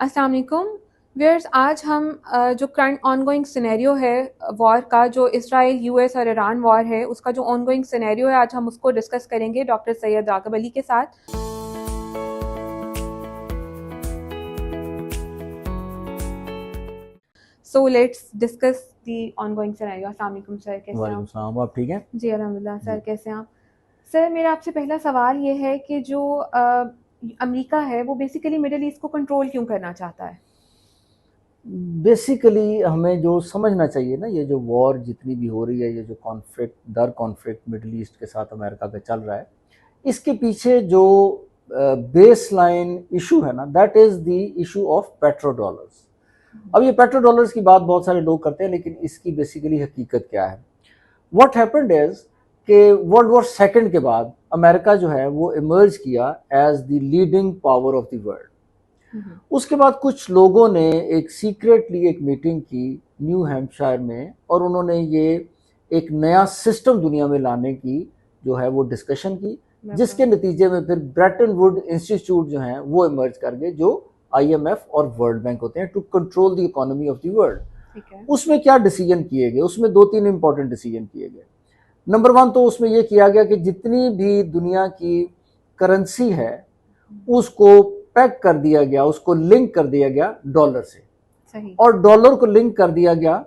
अस्सलाम वालेकुम व्यूअर्स, आज हम जो करंट ऑनगोइंग सिनेरियो है वॉर का, जो इसराइल यूएस और ईरान वॉर है, उसका जो ऑनगोइंग सिनेरियो है, आज हम उसको डिस्कस करेंगे डॉक्टर सैयद राग़िब अली के साथ। So let's discuss the ongoing scenario. अस्सलाम वालेकुम सर, कैसे हैं वालेकुम आप? सलाम। आप ठीक हैं? जी अल्हम्दुलिल्लाह। सर जी। कैसे हैं आप? सर मेरा आपसे पहला सवाल ये है कि जो अमेरिका है वो बेसिकली मिडिल ईस्ट को कंट्रोल क्यों करना चाहता है? बेसिकली हमें जो समझना चाहिए ना, ये जो वॉर जितनी भी हो रही है, ये जो कॉन्फ्लिक्ट मिडिल ईस्ट के साथ अमेरिका का चल रहा है, इसके पीछे जो बेस लाइन इशू है ना, that is the issue of petro dollars. अब ये पेट्रो डॉलर्स की बात बहुत सारे लोग करते हैं, लेकिन इसकी बेसिकली हकीकत क्या है? व्हाट हैपेंड इज कि वर्ल्ड वॉर सेकंड के बाद अमेरिका जो है वो इमर्ज किया as the leading power of the world. उसके बाद कुछ लोगों ने एक सीक्रेटली एक मीटिंग की न्यू हैम्पशायर में, और उन्होंने ये एक नया सिस्टम दुनिया में लाने की जो है वो डिस्कशन की, जिसके नतीजे में फिर ब्रेटन वुड इंस्टीट्यूट जो है वो इमर्ज कर गए, जो आईएमएफ और वर्ल्ड बैंक होते हैं, to control the economy of the world. उसमें क्या डिसीजन किए गए? उसमें दो तीन इंपॉर्टेंट डिसीजन किए गए। नंबर वन तो उसमें यह किया गया कि जितनी भी दुनिया की करेंसी है उसको पैक कर दिया गया, उसको लिंक कर दिया गया डॉलर से। सही। और डॉलर को लिंक कर दिया गया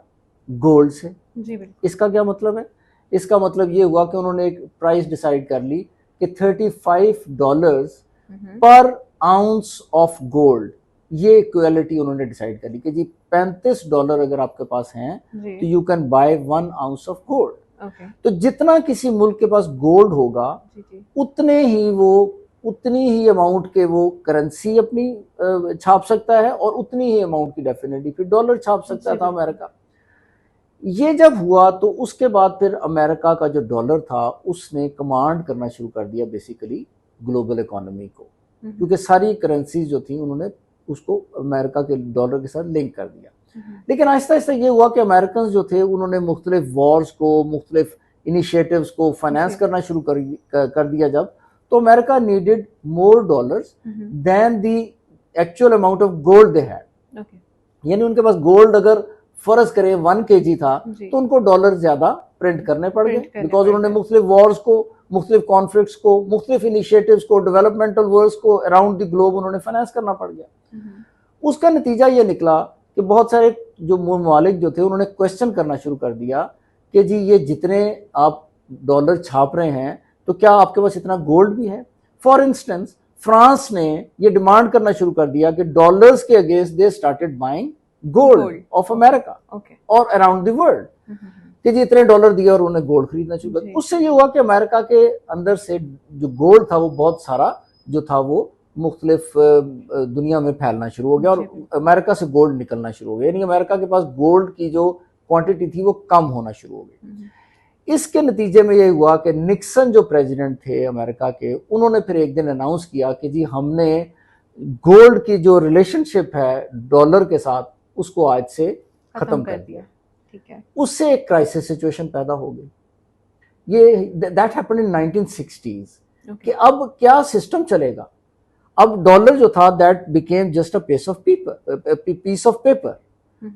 गोल्ड से। जी बिल्कुल। इसका क्या मतलब है? इसका मतलब ये हुआ कि उन्होंने एक प्राइस डिसाइड कर ली कि $35 पर आउंस ऑफ गोल्ड, ये इक्वालिटी उन्होंने डिसाइड कर ली कि जी $35 अगर आपके पास हैं तो you can buy 1 ounce of gold. तो जितना किसी मुल्क के पास गोल्ड होगा उतनी ही अमाउंट के वो करेंसी अपनी छाप सकता है, और उतनी ही अमाउंट की डेफिनेटली फिर डॉलर छाप सकता था अमेरिका। ये जब हुआ तो उसके बाद फिर अमेरिका का जो डॉलर था उसने कमांड करना शुरू कर दिया बेसिकली ग्लोबल इकोनॉमी को, क्योंकि सारी करेंसीज जो थी उन्होंने उसको अमेरिका के डॉलर के साथ लिंक कर दिया। लेकिन आहिस्ता आहिस्ता ये हुआ कि अमेरिकन जो थे उन्होंने मुख्तलिफ वॉर्स को, मुख्तलिफ इनिशिएटिव्स को फाइनेंस करना शुरू कर दिया जब, तो America needed more dollars than the actual amount of gold they had. यानी उनके पास गोल्ड अगर फर्ज करें 1 kg था तो उनको डॉलर ज्यादा प्रिंट करने पड़ गए, बिकॉज उन्होंने मुख्तलिफ वॉर्स को, मुख्तलिफ कॉन्फ्लिक्ट्स को, मुख्तलिफ इनिशिएटिव्स को, डेवलपमेंटल वर्क्स को अराउंड द ग्लोब उन्होंने फाइनेंस करना पड़ गया। उसका नतीजा ये निकला कि बहुत सारे जो ममालिक जो थे उन्होंने क्वेश्चन करना शुरू कर दिया कि जी ये जितने आप डॉलर छाप रहे हैं तो क्या आपके पास इतना गोल्ड भी है? फॉर इंस्टेंस फ्रांस ने ये डिमांड करना शुरू कर दिया कि डॉलर्स के against they started buying gold of America और अराउंड द वर्ल्ड, कि जी इतने डॉलर दिए और उन्हें गोल्ड खरीदना शुरू कर। उससे ये हुआ कि अमेरिका के अंदर से जो गोल्ड था वो बहुत सारा जो था वो मुख्तलिफ दुनिया में फैलना शुरू हो गया, और अमेरिका से गोल्ड निकलना शुरू हो गया। यानी अमेरिका के पास गोल्ड की जो क्वांटिटी थी वो कम होना शुरू हो गई। इसके नतीजे में ये हुआ कि निक्सन जो प्रेसिडेंट थे अमेरिका के, उन्होंने फिर एक दिन अनाउंस किया कि जी हमने गोल्ड की जो रिलेशनशिप है डॉलर के साथ उसको आज से खत्म कर दिया। ठीक है। उससे एक क्राइसिस सिचुएशन पैदा हो गई। ये दैट हैपेंड इन 1960s कि अब क्या सिस्टम चलेगा? अब डॉलर जो था that became just a piece of paper,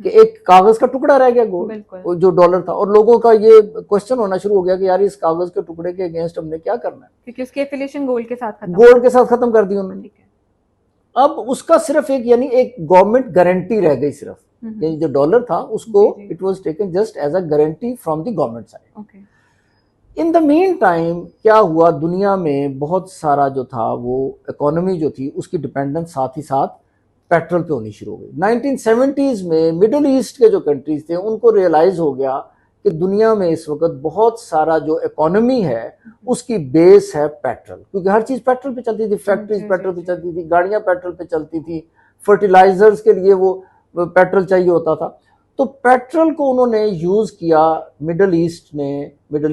कि एक कागज का टुकड़ा रह गया गोल्ड जो डॉलर था, और लोगों का ये क्वेश्चन होना शुरू हो गया कि यार इस कागज के टुकड़े के अगेंस्ट हमने क्या करना है, क्योंकि उसकी एफिलिएशन गोल्ड के साथ खत्म कर दी उन्होंने। अब उसका सिर्फ एक यानी एक गवर्नमेंट गारंटी रह गई सिर्फ, यानी जो डॉलर था उसको it was taken just as a guarantee from the government side. In the meantime क्या हुआ, दुनिया में बहुत सारा जो था वो इकोनॉमी जो थी उसकी डिपेंडेंस साथ ही साथ पेट्रोल पे होनी शुरू हो गई। 1970s में मिडिल ईस्ट के जो कंट्रीज थे उनको रियलाइज हो गया कि दुनिया में इस वक्त बहुत सारा जो इकोनॉमी है उसकी बेस है पेट्रोल, क्योंकि हर चीज पेट्रोल पे चलती थी, फैक्ट्रीज पेट्रोल पे चलती थी, गाड़ियां पेट्रोल पे चलती थी, फर्टिलाइजर्स के लिए वो पेट्रोल चाहिए होता था। तो पेट्रोल को उन्होंने यूज किया मिडिल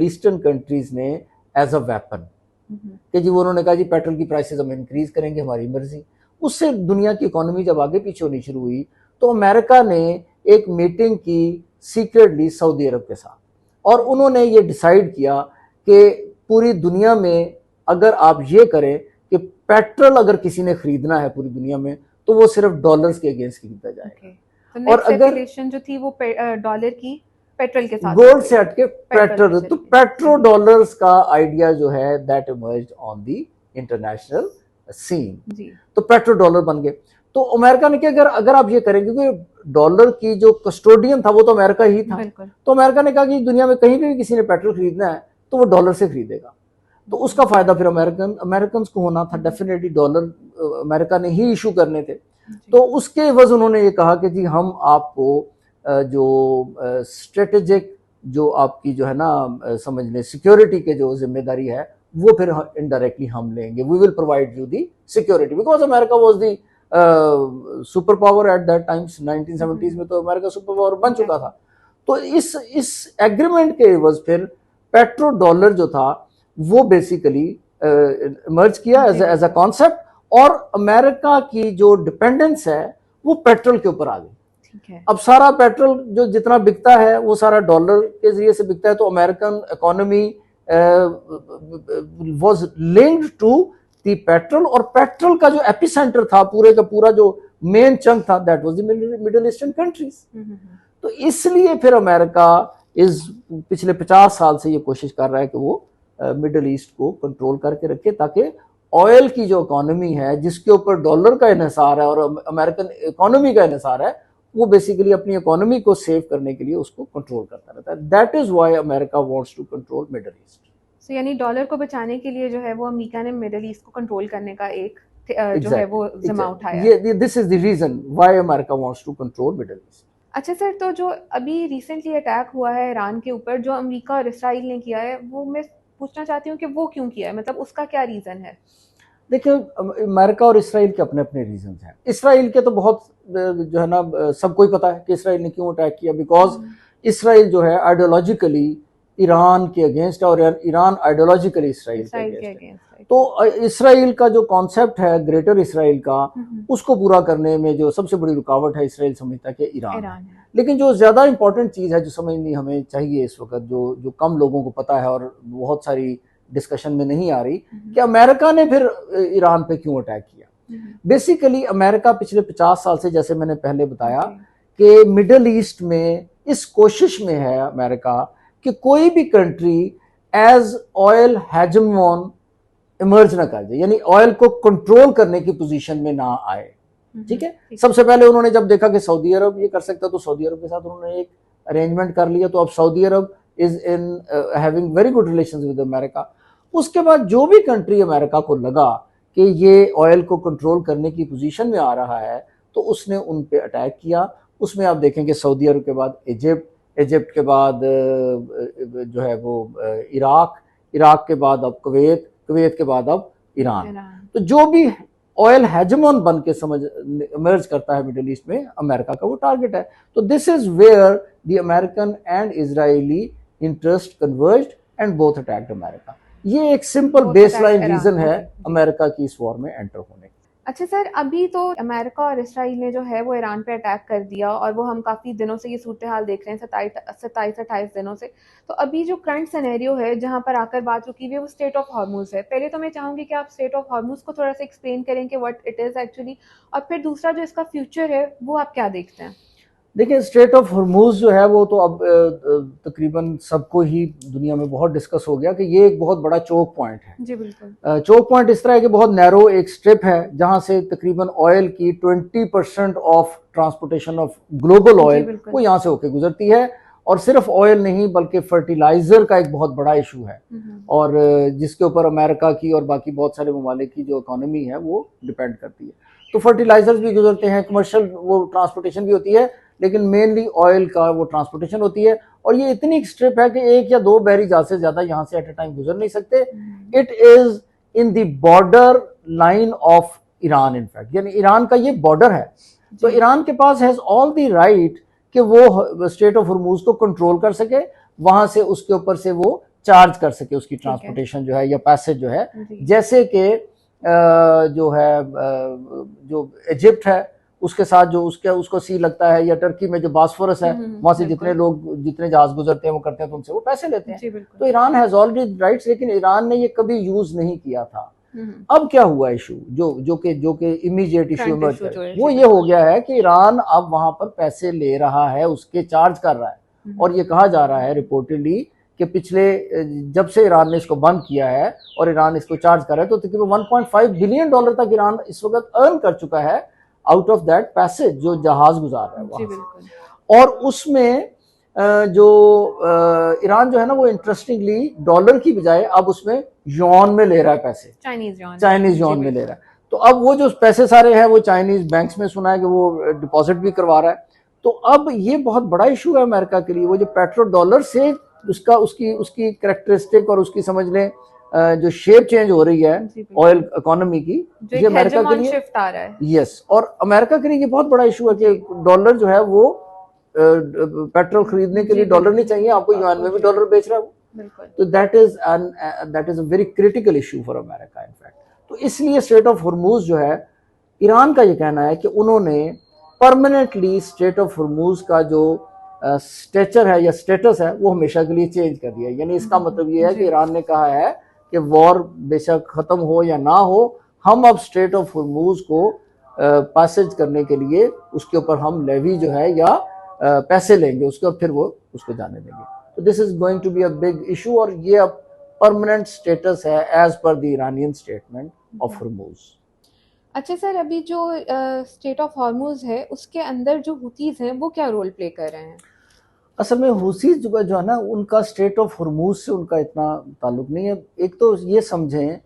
ईस्टर्न कंट्रीज ने एज अ वेपन, कि जी वो उन्होंने कहा जी पेट्रोल की प्राइसेस हम इंक्रीज करेंगे, हमारी मर्जी। उससे दुनिया की इकोनॉमी जब आगे पीछे होनी शुरू हुई तो अमेरिका ने एक मीटिंग की सीक्रेटली सऊदी अरब के साथ, और उन्होंने ये डिसाइड किया कि पूरी दुनिया में अगर आप ये करें कि पेट्रोल अगर किसी ने खरीदना है पूरी दुनिया में तो वो सिर्फ डॉलर्स के अगेंस्ट खरीदा जाएगा। तो और अगर जो थी वो डॉलर की पेट्रोल के साथ, गोल्ड से हटके पेट्रोल, तो पेट्रो डॉलर्स का आइडिया जो है that emerged on the international scene, तो पेट्रो डॉलर बन गए। तो अमेरिका ने क्या, अगर आप ये करेंगे, क्योंकि डॉलर की जो कस्टोडियन था वो तो अमेरिका ही था, तो अमेरिका ने कहा कि दुनिया में कहीं भी किसी ने पेट्रोल खरीदना है तो वो डॉलर से खरीदेगा, तो उसका फायदा फिर अमेरिकन को होना था। डेफिनेटली डॉलर अमेरिका ने ही इशू करने थे, तो उसके एवज उन्होंने ये कहा कि जी हम आपको जो स्ट्रेटेजिक जो आपकी जो है ना समझ लें सिक्योरिटी के जो जिम्मेदारी है वो फिर इनडायरेक्टली हम लेंगे, we will provide you the security, because America was the superpower at that times. 1970s में तो अमेरिका सुपर पावर बन चुका था। तो इस एग्रीमेंट के एवज फिर पेट्रो डॉलर जो था वो बेसिकली इमर्ज किया एज अ कॉन्सेप्ट, और अमेरिका की जो डिपेंडेंस है वो पेट्रोल के ऊपर आ गई। अब सारा पेट्रोल जो जितना बिकता है वो सारा डॉलर के जरिए से बिकता है, तो American economy was linked to the petrol, और पेट्रोल का जो एपिसेंटर था पूरे का पूरा जो मेन चंक था that was the Middle Eastern countries. तो इसलिए फिर अमेरिका इस पिछले 50 साल से ये कोशिश कर रहा है कि वो मिडिल ईस्ट को कंट्रोल करके रखे, ताकि ऑयल की जो इकोनॉमी है जिसके ऊपर डॉलर का इन्हिसार है और अमेरिकन इकोनॉमी का इन्हिसार है, वो बेसिकली अपनी इकोनॉमी को सेव करने के लिए उसको कंट्रोल करता रहता है। That is why America wants to control Middle East. So यानी डॉलर को बचाने के लिए जो है वो अमेरिका ने मिडिल ईस्ट को कंट्रोल करने का एक जो है वो जिम्मा उठाया। This is the reason why America wants to control Middle East. अच्छा सर, तो जो अभी रिसेंटली अटैक हुआ है ईरान के ऊपर जो अमेरिका और इसराइल ने किया है, वो मैं पूछना चाहती हूँ कि वो क्यों किया है, मतलब उसका क्या रीजन है? देखिए अमेरिका और इसराइल के अपने अपने रीजन हैं। इसराइल के तो बहुत जो है ना सबको ही पता है कि इसराइल ने क्यों अटैक किया, बिकॉज इसराइल जो है आइडियोलॉजिकली ईरान के अगेंस्ट है और ईरान आइडियोलॉजिकली इसराइल के अगेंस्ट है। तो इसराइल का जो कॉन्सेप्ट है ग्रेटर इसराइल का, उसको पूरा करने में जो सबसे बड़ी रुकावट है इसराइल समझता है कि ईरान है। लेकिन जो ज्यादा इंपॉर्टेंट चीज है जो समझनी हमें चाहिए इस वक्त, जो कम लोगों को पता है और बहुत सारी डिस्कशन में नहीं आ रही, कि अमेरिका ने फिर ईरान पे क्यों अटैक किया। बेसिकली अमेरिका पिछले 50 साल से, जैसे मैंने पहले बताया, कि मिडिल ईस्ट में इस कोशिश में है अमेरिका कि कोई भी कंट्री एज ऑयल हेजेमोन इमर्ज ना कर जाए, यानी ऑयल को कंट्रोल करने की पोजीशन में ना आए। ठीक है, सबसे पहले उन्होंने जब देखा कि सऊदी अरब ये कर सकता, तो सऊदी अरब के साथ उन्होंने एक अरेंजमेंट कर लिया, तो अब Saudi Arab is in having very good relations with America. उसके बाद जो भी कंट्री अमेरिका को लगा कि ये ऑयल को कंट्रोल करने की पोजीशन में आ रहा है, तो उसने उन पे अटैक किया। उसमें आप देखेंगे सऊदी अरब के बाद इजिप्ट के बाद जो है वो इराक के बाद अब कुवैत के बाद अब ईरान। तो जो भी ऑयल हेजेमोन बन के इमर्ज करता है मिडिल ईस्ट में, अमेरिका का वो टारगेट है। तो this is where the American and Israeli interest converged and both attacked America. ये एक सिंपल बेसलाइन रीजन है अमेरिका की इस वॉर में एंटर होने। अच्छा सर, अभी तो अमेरिका और इसराइल ने जो है वो ईरान पे अटैक कर दिया और वो हम काफ़ी दिनों से ये सूरत हाल देख रहे हैं, 27-28 दिनों से। तो अभी जो करंट सिनेरियो है जहाँ पर आकर बात रुकी हुई है वो स्ट्रेट ऑफ हॉर्मुज है। पहले तो मैं चाहूँगी कि आप स्ट्रेट ऑफ हॉर्मुज को थोड़ा सा एक्सप्लेन करें कि व्हाट इट इज़ एक्चुअली, और फिर दूसरा जो इसका फ्यूचर है वो आप क्या देखते हैं? देखिए स्ट्रेट ऑफ हॉर्मुज जो है वो तो अब तकरीबन सबको ही दुनिया में बहुत डिस्कस हो गया कि ये एक बहुत बड़ा चोक पॉइंट है। जी बिल्कुल। चोक पॉइंट इस तरह है कि बहुत नैरो एक स्ट्रिप है जहां से तकरीबन ऑयल की 20% of transportation of global oil वो यहाँ से होकर गुजरती है। और सिर्फ ऑयल नहीं बल्कि फर्टिलाइजर का एक बहुत बड़ा इशू है, और जिसके ऊपर अमेरिका की और बाकी बहुत सारे ममालिक की जो इकोनॉमी है वो डिपेंड करती है। तो फर्टिलाइजर्स भी गुजरते हैं, कमर्शियल वो ट्रांसपोर्टेशन भी होती है, लेकिन मेनली ऑयल का वो ट्रांसपोर्टेशन होती है। और ये इतनी स्ट्रिप है कि एक या दो बहरी जहाज से ज्यादा यहाँ से एट ए टाइम गुजर नहीं सकते। It is in the border line of Iran, in fact यानी ईरान का ये बॉर्डर है। तो ईरान के पास हैज ऑल द राइट कि वो स्ट्रेट ऑफ हॉर्मुज को कंट्रोल कर सके, वहां से उसके ऊपर से वो चार्ज कर सके उसकी ट्रांसपोर्टेशन जो है या पैसेज जो है। जैसे कि जो है जो इजिप्ट है उसके साथ जो उसको सी लगता है, या टर्की में जो बॉस्फोरस है वहां से जितने जहाज गुजरते हैं वो करते हैं तो उनसे वो पैसे लेते हैं। तो ईरान हैज ऑलरेडी राइट्स, लेकिन ईरान ने ये कभी यूज नहीं किया था। अब क्या हुआ इशू जो कि immediate issue Current emerge issue जो है है, वो जी ये हो गया है कि ईरान अब वहां पर पैसे ले रहा है, उसके चार्ज कर रहा है। और ये कहा जा रहा है रिपोर्टेडली कि पिछले जब से ईरान ने इसको बंद किया है और ईरान इसको चार्ज कर रहा है तो तकरीबन 1.5 बिलियन डॉलर तक ईरान इस वक्त अर्न कर चुका है आउट ऑफ दैट पैसेज जो जहाज गुजार रहा है जी वहां। बिल्कुल। और उसमें जो ईरान जो है ना वो इंटरेस्टिंगली डॉलर की बजाय अब उसमें यॉन में ले रहा है पैसे, चाइनीज यॉन में ले रहा है। तो अब वो जो पैसे सारे हैं वो चाइनीज बैंक्स में सुना है कि वो डिपॉजिट भी करवा रहा है। तो अब ये बहुत बड़ा इशू है अमेरिका के लिए। वो जो पेट्रो डॉलर से उसका उसकी उसकी कैरेक्टरिस्टिक और उसकी समझ लें जो शेप चेंज हो रही है ऑयल इकोनॉमी की, ये अमेरिका के लिए शिफ्ट आ रहा है। यस, और अमेरिका के लिए ये बहुत बड़ा इशू है कि डॉलर जो है वो पेट्रोल खरीदने के लिए डॉलर नहीं चाहिए, आपको युआन में भी डॉलर बेच रहा है। तो that is a very critical issue for America in fact. तो इसलिए स्ट्रेट ऑफ हॉर्मूज जो है, ईरान का ये कहना है कि उन्होंने परमानेंटली स्ट्रेट ऑफ हॉर्मूज का जो स्टेचर है या स्टेटस है वो हमेशा के लिए चेंज कर दिया। यानी इसका मतलब ये है कि ईरान ने कहा है कि वॉर बेशक खत्म हो या ना हो, हम अब स्ट्रेट ऑफ हॉर्मूज को पैसेज करने के लिए उसके ऊपर हम लेवी जो है या पैसे लेंगे उसके, और फिर वो उसको जाने देंगे। तो this is going to be a big issue और ये अब परमानेंट स्टेटस है as per the Iranian statement of Hormuz. अच्छा सर, अभी जो स्टेट ऑफ हॉर्मूज है उसके अंदर जो हुतीज हैं वो क्या रोल प्ले कर रहे हैं? असल में हुसीज जो है ना उनका स्ट्रेट ऑफ हॉर्मूज से उनका इतना ताल्लुक नहीं है। एक तो ये समझें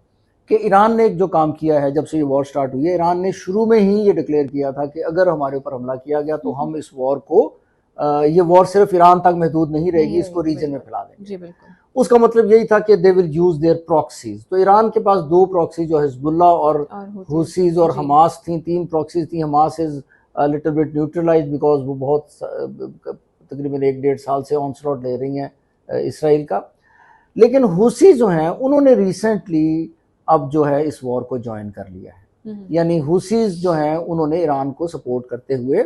कि ईरान ने एक जो काम किया है जब से ये वॉर स्टार्ट हुई है, ईरान ने शुरू में ही ये डिक्लेयर किया था कि अगर हमारे ऊपर हमला किया गया तो हम इस वॉर को ये वॉर सिर्फ ईरान तक महदूद नहीं रहेगी, इसको रीजन में फैला देंगे। जी बिल्कुल। उसका मतलब यही था कि they will use their proxies. तो ईरान के पास दो प्रॉक्सी जो हिजबुल्ला और हुसीज और हमास थी, तीन प्रॉक्सीज थी। Hamas is little bit neutralised because वो बहुत तकरीबन 1-1.5 साल से ऑनस्लॉट ले रही हैं इसराइल का। लेकिन हुसी जो हैं उन्होंने रिसेंटली अब जो है इस वॉर को ज्वाइन कर लिया है। यानी हुसीज जो हैं उन्होंने ईरान को सपोर्ट करते हुए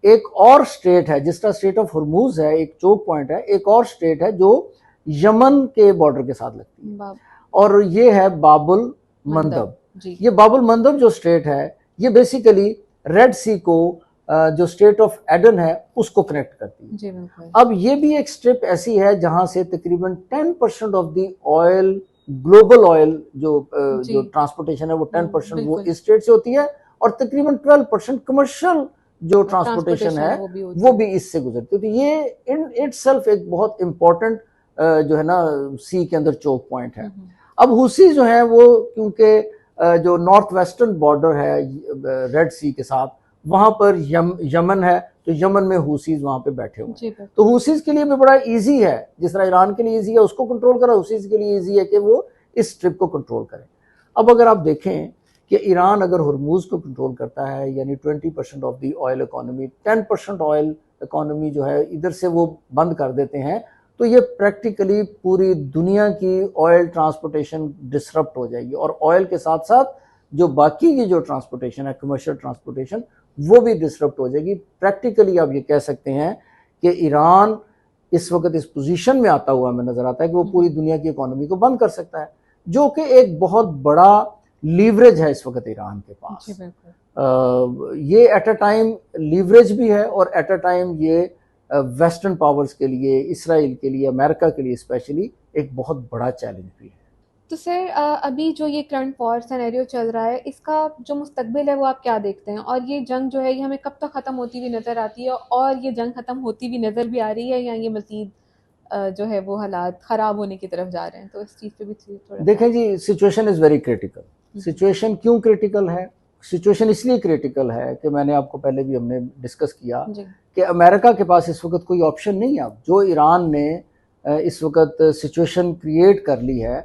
एक और स्टेट है जिसका स्टेट ऑफ हॉर्मूज है, एक चोक पॉइंट है, एक और स्टेट है जो यमन के बॉर्डर के साथ लगती है और ये है बाबुल मंदब। ये बाबुल मंदब जो स्टेट है ये बेसिकली रेड सी को जो स्टेट ऑफ एडन है उसको कनेक्ट करती है। अब ये भी एक स्ट्रिप ऐसी है जहां से तकरीबन 10% of the oil, global oil जो ट्रांसपोर्टेशन है वो 10% वो इस स्टेट से होती है और तकरीबन 12% कमर्शियल जो ट्रांसपोर्टेशन है वो भी इससे गुजरती है। तो ये इन इटसेल्फ एक बहुत इंपॉर्टेंट जो है ना सी के अंदर चोक पॉइंट है। अब हुसी जो है वो क्योंकि जो नॉर्थ वेस्टर्न बॉर्डर है रेड सी के साथ वहां पर यमन है, तो यमन में हुसीज वहां पे बैठे हुए हैं। तो हुसीज के लिए भी बड़ा इजी है, जिस तरह ईरान के लिए इजी है उसको कंट्रोल करा, हुसीज के लिए इजी है कि वो इस स्ट्रिप को कंट्रोल करें। अब अगर आप देखें कि ईरान अगर हुर्मुज को कंट्रोल करता है यानी 20% of the oil economy, 10% oil economy जो है इधर से वो बंद कर देते हैं, तो ये प्रैक्टिकली पूरी दुनिया की ऑयल ट्रांसपोर्टेशन डिसरप्ट हो जाएगी और ऑयल के साथ साथ जो बाकी की जो ट्रांसपोर्टेशन है, कमर्शियल ट्रांसपोर्टेशन, वो भी डिसरप्ट हो जाएगी। प्रैक्टिकली आप ये कह सकते हैं कि ईरान इस वक्त इस पोजीशन में आता हुआ हमें नजर आता है कि वो पूरी दुनिया की इकोनॉमी को बंद कर सकता है, जो कि एक बहुत बड़ा लीवरेज है इस वक्त ईरान के पास। ये एट अ टाइम लीवरेज भी है और एट अ टाइम ये वेस्टर्न पावर्स के लिए, इसराइल के लिए, अमेरिका के लिए स्पेशली एक बहुत बड़ा चैलेंज भी है। तो सर अभी जो ये करंट वॉर सिनेरियो चल रहा है इसका जो मुस्तकबिल है वो आप क्या देखते हैं, और ये जंग जो है ये हमें कब तक ख़त्म होती हुई नज़र आती है, और ये जंग ख़त्म होती हुई नज़र भी आ रही है या ये मज़ीद जो है वो हालात ख़राब होने की तरफ जा रहे हैं? तो इस चीज़ पे भी थोड़ा देखें जी, situation is very critical. Situation क्यों क्रिटिकल है? सिचुएशन इसलिए क्रिटिकल है कि मैंने आपको पहले भी हमने डिस्कस किया कि अमेरिका के पास इस वक्त कोई ऑप्शन नहीं है। अब जो ईरान ने इस वक्त सिचुएशन क्रिएट कर ली है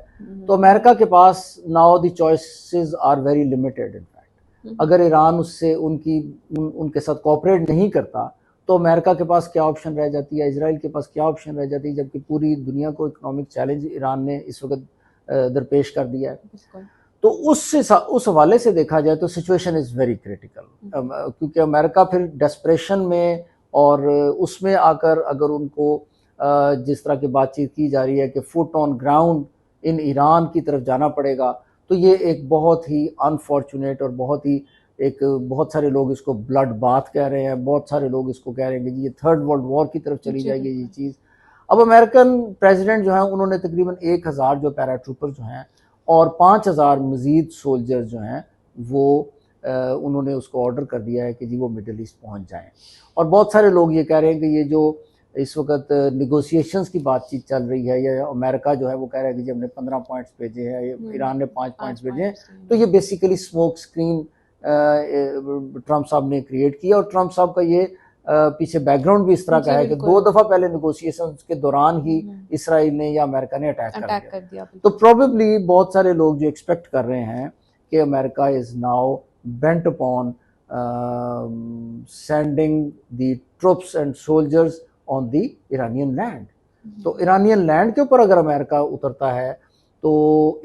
तो अमेरिका के पास now the choices are very limited. In fact अगर ईरान उससे उनके साथ कोऑपरेट नहीं करता तो अमेरिका के पास क्या ऑप्शन रह जाती है, इजराइल के पास क्या ऑप्शन रह जाती है, जबकि पूरी दुनिया को इकोनॉमिक चैलेंज ईरान ने इस वक्त दरपेश कर दिया है। तो उस हवाले से देखा जाए तो सिचुएशन इज़ वेरी क्रिटिकल, क्योंकि अमेरिका फिर डेस्परेशन में और उसमें आकर अगर उनको जिस तरह की बातचीत की जा रही है कि foot on ground in Iran की तरफ जाना पड़ेगा, तो ये एक बहुत ही अनफॉर्चुनेट और बहुत सारे लोग इसको ब्लड बाथ कह रहे हैं, बहुत सारे लोग इसको कह रहे हैं कि ये थर्ड वर्ल्ड वॉर की तरफ चली जाएगी ये चीज़। अब अमेरिकन प्रेसिडेंट जो है उन्होंने तकरीबन 1000 जो पैराट्रूपर जो हैं और 5000 मजीद सोल्जर जो हैं वो उन्होंने उसको ऑर्डर कर दिया है कि जी वो मिडल ईस्ट पहुंच जाएं। और बहुत सारे लोग ये कह रहे हैं कि ये जो इस वक्त निगोशिएशंस की बातचीत चल रही है, या अमेरिका जो है वो कह रहा है कि जी हमने 15 पॉइंट्स भेजे हैं, ईरान ने 5 पॉइंट्स भेजे हैं, तो ये बेसिकली स्मोक स्क्रीन ट्रंप साहब ने क्रिएट किया। और ट्रंप साहब का ये पीछे बैकग्राउंड भी इस तरह का है कि 2 दफा पहले निगोशिएशंस के दौरान ही इसराइल ने या अमेरिका ने अटैक कर दिया। तो प्रोबेबली बहुत सारे लोग जो एक्सपेक्ट कर रहे हैं कि America is now bent upon sending the troops and soldiers on the Iranian land. तो ईरानियन लैंड के ऊपर अगर अमेरिका उतरता है तो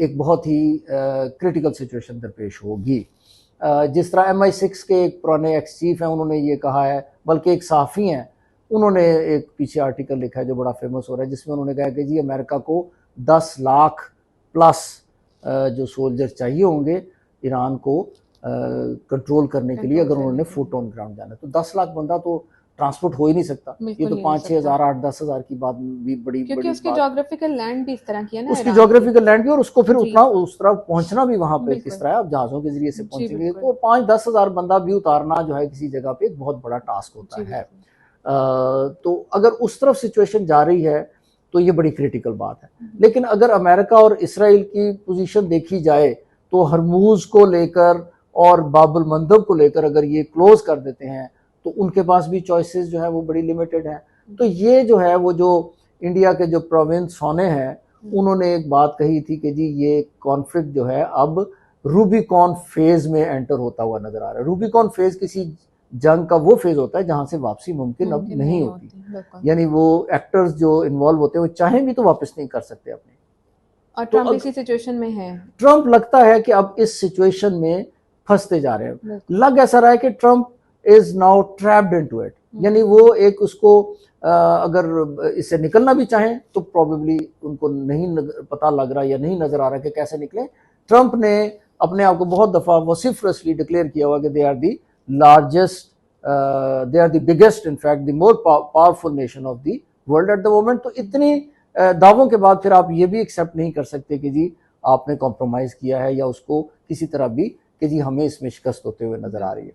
एक बहुत ही क्रिटिकल सिचुएशन दरपेश होगी। जिस तरह MI6 के एक पुराने एक्स चीफ हैं उन्होंने ये कहा है, बल्कि एक सहाफ़ी हैं उन्होंने एक पीछे आर्टिकल लिखा है जो बड़ा फेमस हो रहा है, जिसमें उन्होंने कहा कि जी अमेरिका को 10 लाख प्लस जो सोल्जर चाहिए होंगे ईरान को कंट्रोल करने के लिए, अगर उन्होंने फुट ऑन ग्राउंड जाना। तो 10 लाख बंदा तो ट्रांसपोर्ट हो ही नहीं सकता। ये तो 5-6 हज़ार 8-10 हज़ार की बात भी बड़ी क्योंकि उसकी ज्योग्राफिकल लैंड भी इस तरह की है ना, उसकी ज्योग्राफिकल लैंड भी, और उसको फिर उतना उस तरफ पहुंचना भी वहां पे किस तरह है, आप जहाजों के जरिए से पहुंचेंगे तो 5-10 हज़ार बंदा भी उतारना जो है किसी जगह पे एक बहुत बड़ा टास्क होता है। तो अगर उस तरफ सिचुएशन जा रही है तो ये बड़ी क्रिटिकल बात है। लेकिन अगर अमेरिका और इसराइल की पोजीशन देखी जाए तो हरमूज को लेकर और बाबुल मंदब को लेकर अगर ये क्लोज कर देते हैं तो उनके पास भी चॉइसेस जो है वो बड़ी लिमिटेड हैं। तो ये जो है वो जो इंडिया के जो प्रोविंस होने हैं उन्होंने एक बात कही थी कि जी ये कॉन्फ्लिक्ट जो है अब रूबिकॉन फेज में एंटर होता हुआ नजर आ रहा है। रूबिकॉन फेज किसी जंग का वो फेज होता है जहां से वापसी मुमकिन अब नहीं होती, यानी वो एक्टर्स जो इन्वॉल्व होते हैं वो चाहे भी तो वापस नहीं कर सकते अपने। और ट्रंप इसी सिचुएशन में है। ट्रंप लगता है कि अब इस सिचुएशन में फंसते जा रहे हैं। लग ऐसा रहा है कि Trump is now trapped into it, यानी वो एक उसको अगर इससे निकलना भी चाहें तो प्रोबेबली उनको नहीं पता लग रहा या नहीं नजर आ रहा कि कैसे निकले। ट्रंप ने अपने आप को बहुत दफा वसिफरसली डिक्लेयर किया हुआ कि they are the largest, they are the biggest, in fact the more powerful nation of the world at the moment. तो इतनी दावों के बाद फिर आप ये भी एक्सेप्ट नहीं कर सकते कि जी आपने कॉम्प्रोमाइज किया है या उसको किसी तरह भी कि जी हमें इसमें शिकस्त होते हुए नजर आ रही है।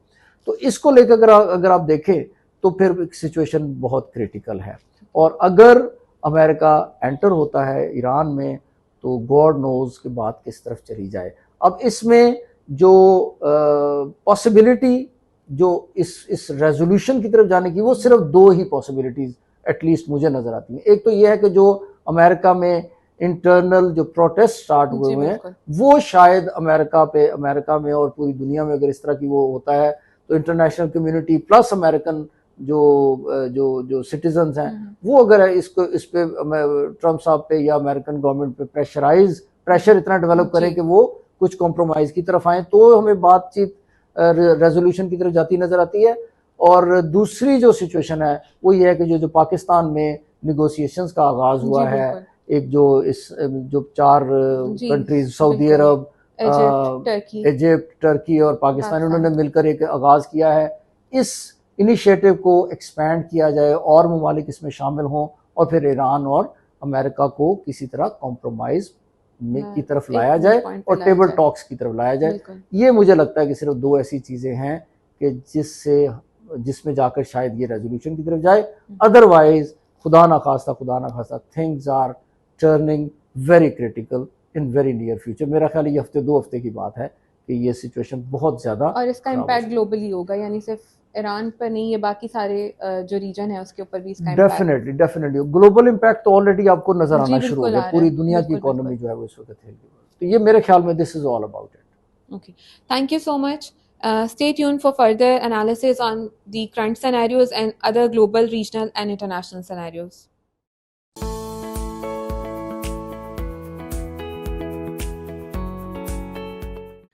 तो इसको लेकर अगर आप देखें तो फिर सिचुएशन बहुत क्रिटिकल है। और अगर अमेरिका एंटर होता है ईरान में तो गॉड नोज के बाद किस तरफ चली जाए। अब इसमें जो पॉसिबिलिटी जो इस रेजोल्यूशन की तरफ जाने की वो सिर्फ 2 ही पॉसिबिलिटीज एटलीस्ट मुझे नजर आती हैं। एक तो ये है कि जो अमेरिका में इंटरनल जो प्रोटेस्ट स्टार्ट हुए हैं वो शायद अमेरिका में और पूरी दुनिया में अगर इस तरह की वो होता है तो इंटरनेशनल कम्युनिटी प्लस अमेरिकन जो सिटीजन्स हैं वो अगर इस पे ट्रंप साहब पे या अमेरिकन गवर्नमेंट पे प्रेशर इतना डेवलप करें कि वो कुछ कॉम्प्रोमाइज की तरफ आए तो हमें बातचीत रेजोल्यूशन की तरफ जाती नजर आती है। और दूसरी जो सिचुएशन है वो ये है कि जो पाकिस्तान में निगोशिएशंस का आगाज हुआ है, एक जो 4 कंट्रीज सऊदी अरब, इजिप्ट, टर्की और पाकिस्तान उन्होंने मिलकर एक आगाज किया है। इस इनिशिएटिव को एक्सपैंड किया जाए और ममालिक इसमें शामिल हों और फिर ईरान और अमेरिका को किसी तरह कॉम्प्रोमाइज की तरफ लाया जाए और टेबल टॉक्स की तरफ लाया जाए। ये मुझे लगता है कि सिर्फ 2 ऐसी चीजें हैं कि जिसमें जाकर शायद ये रेजोल्यूशन की तरफ जाए। अदरवाइज खुदा ना खास्ता things are turning very critical in very near future. मेरा ख्याल ये हफ्ते 2 हफ्ते की बात है कि ये सिचुएशन बहुत ज्यादा, और इसका इम्पैक्ट ग्लोबली होगा, यानी सिर्फ ईरान पर नहीं, ये बाकी सारे जो रीजन है उसके ऊपर भी इसका डेफिनेटली ग्लोबल इम्पैक्ट तो ऑलरेडी आपको नजर आना शुरू हो गया। पूरी दुनिया की इकोनॉमी जो है वो इस वक्त है। तो ये मेरे ख्याल में this is all about it. Okay, thank you so much. Stay tuned for further analysis on the current scenarios and other global, regional and international scenarios.